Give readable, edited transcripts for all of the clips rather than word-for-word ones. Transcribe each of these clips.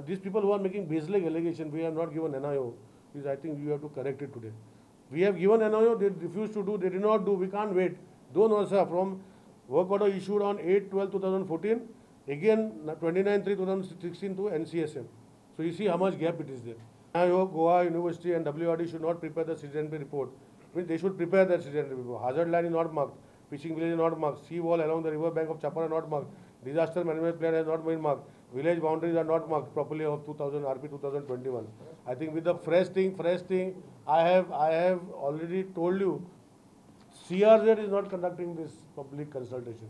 these people who are making baseless allegation, we have not given NIO, is I think you have to correct it today. We have given NIO, they refused to do, they did not do, we can't wait. Don't also from work order issued on 8/12/2014, again 29/3/2016 to NCSM. So you see how much gap it is there. NIO, Goa University and WRD should not prepare the CZNP report. I mean, they should prepare that CZNP report. Hazard line is not marked, fishing village is not marked, sea wall along the river bank of Chapar are not marked, disaster management plan has not been marked, village boundaries are not marked properly of 2000 RP 2021. I think with the fresh thing, I have already told you, CRZ is not conducting this public consultation.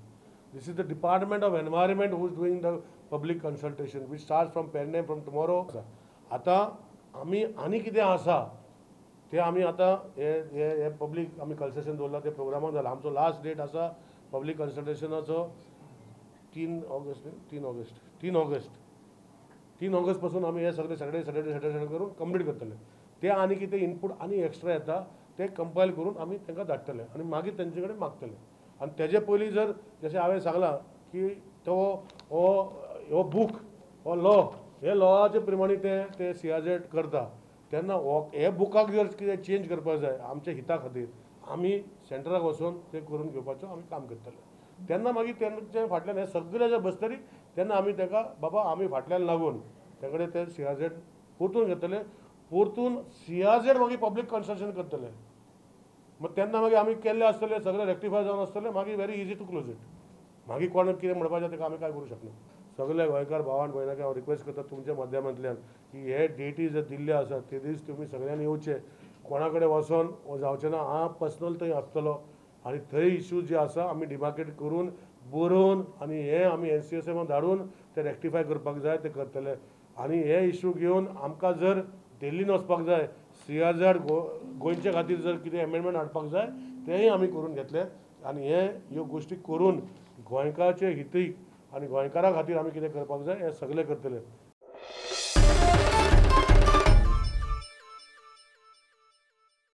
This is the Department of Environment who is doing the public consultation, which starts from pen name from tomorrow. आता आम्ही आणि कितें आसा ते आम्ही आता हे public आम्ही कन्सेशन दवरला ते प्रोग्रामाक जाला. आमचो लास्ट डेट आसा पब्लीक कन्सल्टेशनाचो 3 ऑगस्ट पासून आम्ही हे सगळे सॅटर्डे करून कंप्लीट करतले. ते आणि कितें इनपूट आणि एक्स्ट्रा येता ते कंपायल करून आम्ही तांकां धाडटले आणि मागीर तेंचे कडेन मागतले. आणि तेजे पयलीं जर जशें हांवें सांगलां की तो हो बूक हो लॉ हे लॉचे प्रमाणे ते CRZ करता तेन्ना हे बुकाक जर कितें चेंज करपाक जाय आमच्या हिता खातीर आमी सेंटराक वचून ते करून घेवपाचो आमी काम करतले. तेन्ना मागीर तेंचे फाटल्यान हे सगळे जे बसतली तेन्ना आमी ताका बाबा आमी फाटल्यान लागून ते कडेन ते CRZ परतून घेतले. परतून CRZ मागीर पब्लीक कन्सल्टेशन करतले. मग तेन्ना मागीर आमी केल्ले आसतले सगळे रेक्टिफाय जावन आसतले मागीर very easy to close it. मागीर कोणाक कितें म्हणपाचें तेका आमी कांय करूं शकना. सगळे गोंयकार भावान भयणाक हांव रिक्वेस्ट करता तुमच्या माध्यमांतल्यान की हे डेटी जर दिल्ले आसात ते दीस तुमी सगळ्यांनी येवचे. कोणा कडेन वचोन जावचें ना. हांव पर्सनल थंय आसतलो आनी थंय इश्यूज जे आसा आमी डिमार्केट करून बरोवन आनी हे आमी NCSM धाडून ते रेक्टिफाय करपाक जाय ते करतले. आनी हे इश्यू घेवन आमकां जर दिल्लीन वचपाक जाय CRZ गोंयचे खातीर जर कितें एमेंडमेंट हाडपाक जाय तेंय आमी करून घेतले. आनी ह्यो गोश्टी करून गोंयकाराचे हितीक आनी गोंयकारा खातीर आमी कितें करपाक जाय हे सगळे करतले.